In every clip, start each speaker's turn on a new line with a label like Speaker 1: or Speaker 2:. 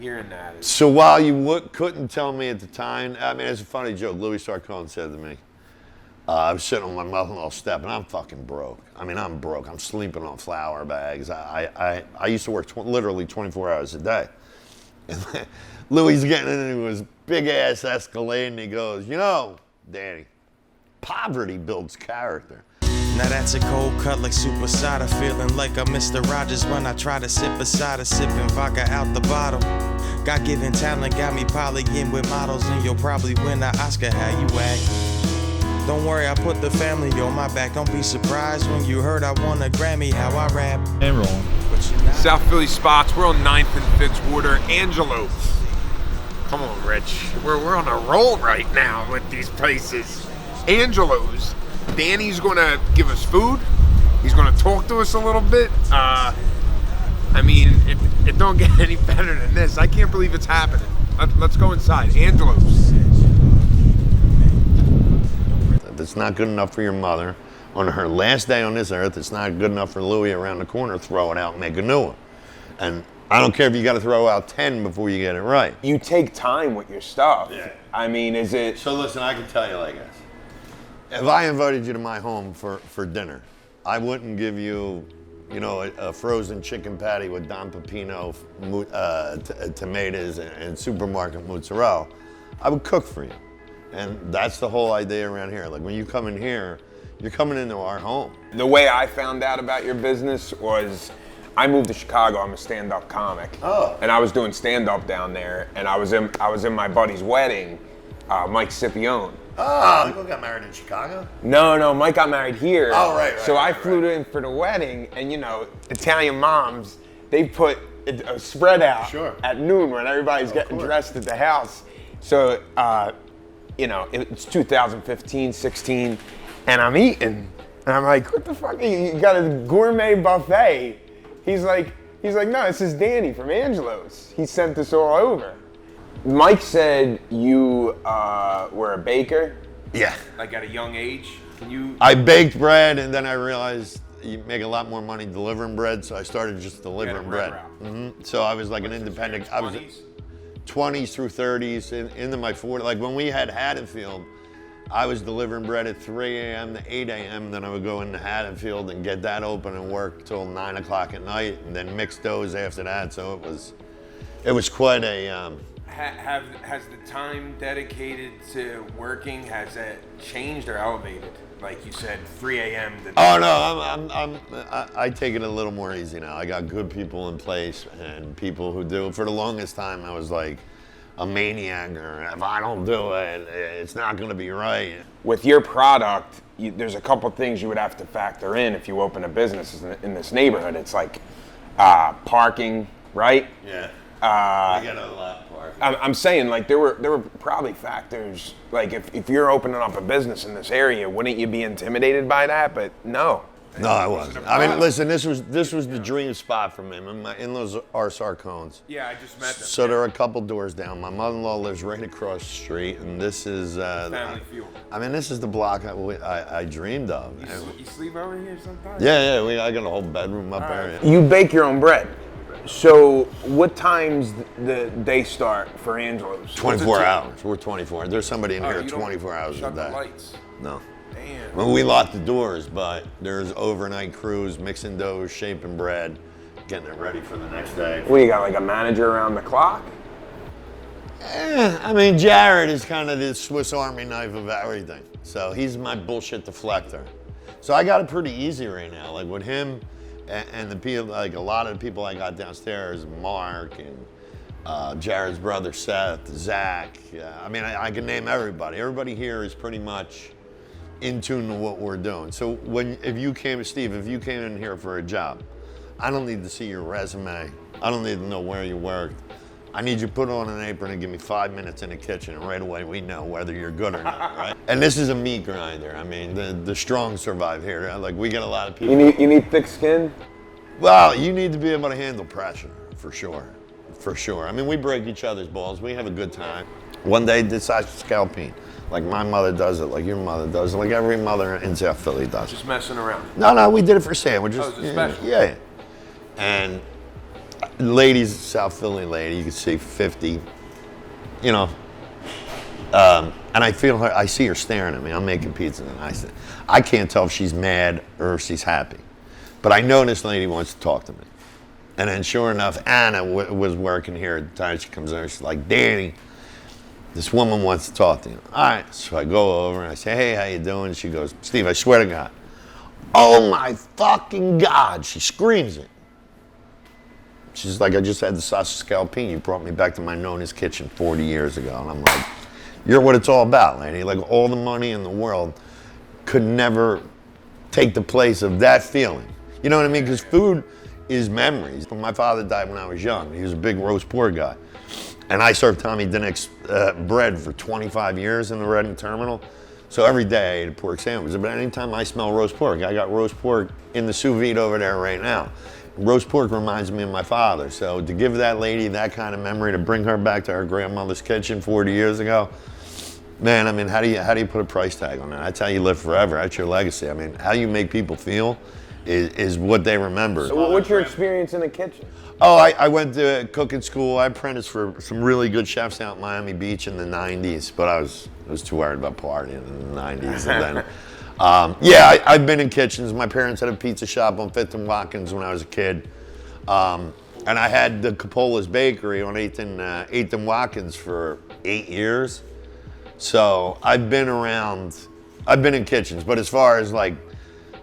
Speaker 1: hearing that.
Speaker 2: So while you couldn't tell me at the time, I mean, it's a funny joke. Louis Sarcone said to me, I was sitting on my mother-in-law's step, and I'm fucking broke. I mean, I'm broke. I'm sleeping on flour bags. I used to work literally 24 hours a day. And Louis getting into his big-ass Escalade, and he goes, you know, Danny, poverty builds character.
Speaker 3: Now that's a cold cut like super cider, feeling like I'm Mr. Rogers when I try to sit beside her, sipping vodka out the bottle. God-given talent got me polying with models, and you'll probably win the Oscar. How you act? Don't worry, I put the family on my back. Don't be surprised when you heard I won a Grammy. How I rap
Speaker 4: and rolling.
Speaker 1: South Philly spots. We're on 9th and Fitzwater. Angelo. Come on, Rich. We're on a roll right now with these places. Angelo's. Danny's gonna give us food. He's gonna talk to us a little bit. I mean, it don't get any better than this. I can't believe it's happening. Let's go inside. Angelo's.
Speaker 2: If it's not good enough for your mother on her last day on this earth, it's not good enough for Louis around the corner. Throw it out and make a new one. And I don't care if you got to throw out 10 before you get it right.
Speaker 5: You take time with your stuff.
Speaker 2: Yeah.
Speaker 5: I mean, is it...
Speaker 2: So listen, I can tell you like this. If I invited you to my home for dinner, I wouldn't give you, you know, a frozen chicken patty with Don Pepino, tomatoes, and supermarket mozzarella. I would cook for you. And that's the whole idea around here. Like when you come in here, you're coming into our home.
Speaker 5: The way I found out about your business was I moved to Chicago. I'm a stand-up comic.
Speaker 2: Oh.
Speaker 5: And I was doing stand-up down there, and I was in my buddy's wedding, Mike Scipione.
Speaker 2: Oh, Michael got married in Chicago?
Speaker 5: No, Mike got married here.
Speaker 2: Oh, right.
Speaker 5: So I flew in for the wedding, and you know, Italian moms, they put a spread out at noon when everybody's getting dressed at the house. So, you know, it's 2015, 16, and I'm eating, and I'm like, what the fuck? You got a gourmet buffet? He's like, no, this is Danny from Angelo's. He sent this all over. Mike said you were a baker.
Speaker 2: Yeah.
Speaker 1: Like at a young age?
Speaker 2: I baked bread, and then I realized you make a lot more money delivering bread, so I started just delivering bread. So I was like an independent. I was 20s through 30s, into my 40s. Like when we had Haddonfield, I was delivering bread at 3 a.m. to 8 a.m. Then I would go into Haddonfield and get that open and work till 9 o'clock at night, and then mix doughs after that. So it was quite a.
Speaker 1: Has the time dedicated to working, has that changed or elevated? Like you said, 3 a.m.
Speaker 2: Oh no, I take it a little more easy now. I got good people in place and people who do. For the longest time, I was like a maniac, or if I don't do it, it's not going to be right.
Speaker 5: With your product, there's a couple things you would have to factor in if you open a business in this neighborhood. It's like parking, right?
Speaker 2: Yeah. I get a lot of parking.
Speaker 5: I'm saying, like, there were probably factors, like if you're opening up a business in this area, wouldn't you be intimidated by that? But no.
Speaker 2: No, I wasn't. I mean, listen, this was the dream spot for me. My in-laws are Sarcones.
Speaker 1: Yeah, I just met them.
Speaker 2: So they're a couple doors down. My mother-in-law lives right across the street, and this is
Speaker 1: Family Feud.
Speaker 2: I mean, this is the block I dreamed of.
Speaker 1: You sleep over here sometimes?
Speaker 2: Yeah, I got a whole bedroom up there.
Speaker 5: You bake your own bread. So what times the day start for Angelo's?
Speaker 2: 24 hours. We're 24. There's somebody in here 24 hours a
Speaker 1: shut
Speaker 2: day.
Speaker 1: The lights.
Speaker 2: No.
Speaker 1: Damn.
Speaker 2: Well, we lock the doors, but there's overnight crews mixing dough, shaping bread, getting it ready for the next day.
Speaker 5: Well, you got like a manager around the clock?
Speaker 2: I mean, Jared is kind of the Swiss Army knife of everything. So he's my bullshit deflector. So I got it pretty easy right now. Like with him and the people, like a lot of the people I got downstairs, Mark and Jared's brother Seth, Zach. I mean, I can name everybody. Everybody here is pretty much in tune to what we're doing. So if you came in here for a job, I don't need to see your resume. I don't need to know where you worked. I need you to put on an apron and give me 5 minutes in the kitchen, and right away we know whether you're good or not, right? And this is a meat grinder. I mean, the strong survive here. Like we get a lot of people.
Speaker 5: You need thick skin?
Speaker 2: Well, you need to be able to handle pressure, for sure. For sure. I mean, we break each other's balls. We have a good time. One day, decide scalping. Like my mother does it, like your mother does it, like every mother in South Philly does it.
Speaker 1: Just messing around.
Speaker 2: No, we did it for sandwiches.
Speaker 1: Oh, it's a special.
Speaker 2: Yeah. And ladies, South Philly lady, you can see 50, you know. And I feel her, I see her staring at me. I'm making pizza and I can't tell if she's mad or if she's happy. But I know this lady wants to talk to me. And then sure enough, Anna was working here at the time. She comes over, she's like, Danny, this woman wants to talk to you. All right, so I go over and I say, hey, how you doing? She goes, Steve, I swear to God. Oh my fucking God, she screams it. She's like, I just had the sausage scalpine. You brought me back to my Nona's kitchen 40 years ago. And I'm like, you're what it's all about, lady. Like all the money in the world could never take the place of that feeling. You know what I mean? Because food is memories. My father died when I was young. He was a big roast pork guy. And I served Tommy Dinnick's bread for 25 years in the Reading Terminal. So every day I ate a pork sandwich. But anytime I smell roast pork, I got roast pork in the sous vide over there right now. Roast pork reminds me of my father. So to give that lady that kind of memory, to bring her back to her grandmother's kitchen 40 years ago, man, I mean, how do you put a price tag on that? That's how you live forever. That's your legacy. I mean, how you make people feel is what they remember.
Speaker 5: So what's your experience in the kitchen?
Speaker 2: Oh, I went to cooking school. I apprenticed for some really good chefs out in Miami Beach in the 90s, but I was too worried about partying in the 90s. And then, I've been in kitchens. My parents had a pizza shop on 5th and Watkins when I was a kid. And I had the Coppola's Bakery on 8th and Watkins for 8 years. So I've been in kitchens, but as far as like,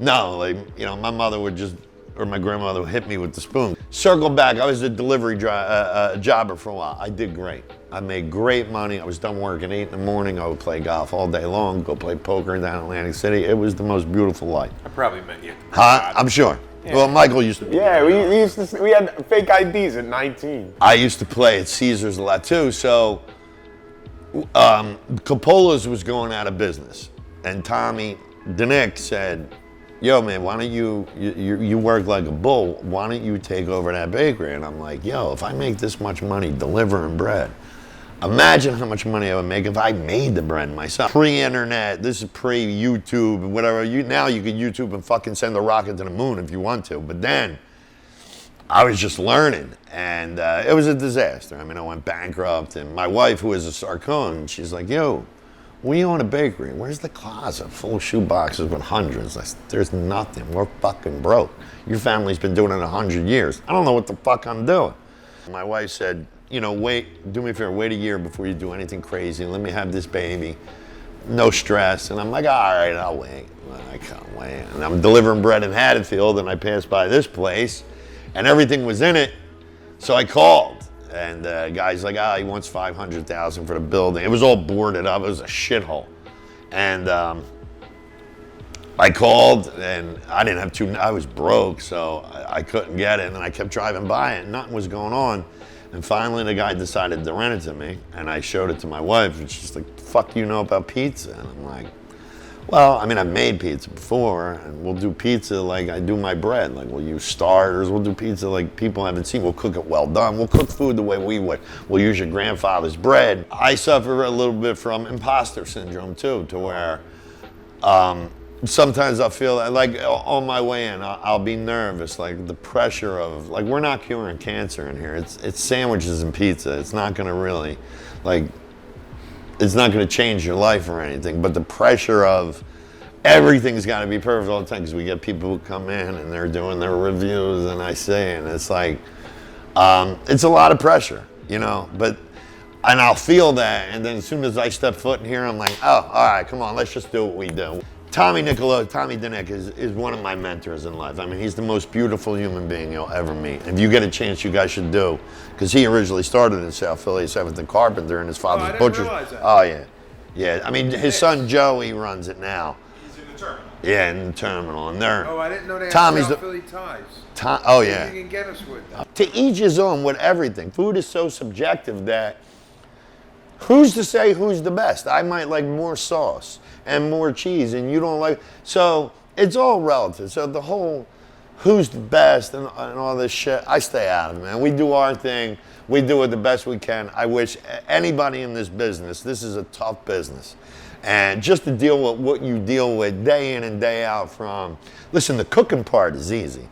Speaker 2: no, like, you know, my mother would just, or my grandmother would hit me with the spoon. Circle back, I was a delivery jobber for a while. I did great. I made great money. I was done work at 8 in the morning. I would play golf all day long, go play poker down in Atlantic City. It was the most beautiful life.
Speaker 1: I probably met you.
Speaker 2: Huh? I'm sure. Yeah. Well, Michael used to be.
Speaker 5: Yeah, we had fake IDs at 19.
Speaker 2: I used to play at Caesars a lot too, so Coppola's was going out of business. And Tommy Dinnick said, yo, man, why don't you work like a bull, why don't you take over that bakery? And I'm like, yo, if I make this much money delivering bread, imagine how much money I would make if I made the bread myself. Pre-internet, this is pre-YouTube, whatever. Now you can YouTube and fucking send a rocket to the moon if you want to. But then, I was just learning, and it was a disaster. I mean, I went bankrupt, and my wife, who is a Sarcone, she's like, yo, we own a bakery. Where's the closet full of shoe boxes with hundreds? I said, there's nothing. We're fucking broke. Your family's been doing it 100 years. I don't know what the fuck I'm doing. My wife said, you know, wait, do me a favor, wait a year before you do anything crazy. Let me have this baby. No stress. And I'm like, all right, I'll wait. Well, I can't wait. And I'm delivering bread in Haddonfield, and I passed by this place, and everything was in it. So I called. And the guy's like, he wants $500,000 for the building. It was all boarded up. It was a shithole. And I called, and I didn't have I was broke, so I couldn't get it. And I kept driving by it, and nothing was going on. And finally, the guy decided to rent it to me, and I showed it to my wife, and she's like, the fuck do you know about pizza? And I'm like, well, I mean, I've made pizza before, and we'll do pizza like I do my bread. Like, we'll use starters, we'll do pizza like people haven't seen. We'll cook it well done. We'll cook food the way we would. We'll use your grandfather's bread. I suffer a little bit from imposter syndrome, too, to where sometimes I feel like on my way in, I'll be nervous, like the pressure of, like, we're not curing cancer in here. It's sandwiches and pizza. It's not going to really, like, it's not going to change your life or anything, but the pressure of everything's got to be perfect all the time, because we get people who come in and they're doing their reviews, and I say, and it's like, it's a lot of pressure, you know, and I'll feel that, and then as soon as I step foot in here, I'm like, oh, all right, come on, let's just do what we do. Tommy Dinnick is one of my mentors in life. I mean, he's the most beautiful human being you'll ever meet. If you get a chance, you guys should do, because he originally started in South Philly, 7th and Carpenter, and his father's butcher. Oh, yeah. Yeah, I mean, his son Joey runs it now.
Speaker 1: He's in the terminal.
Speaker 2: Yeah, in the terminal, and they're.
Speaker 1: Oh, I didn't know they had South Philly ties.
Speaker 2: Oh, yeah.
Speaker 1: You can get us with.
Speaker 2: To each his own with everything. Food is so subjective that who's to say who's the best? I might like more sauce and more cheese, and you don't like. So it's all relative. So the whole who's the best and all this shit, I stay out of it, man. We do our thing. We do it the best we can. I wish anybody in this business, this is a tough business. And just to deal with what you deal with day in and day out from, listen, the cooking part is easy.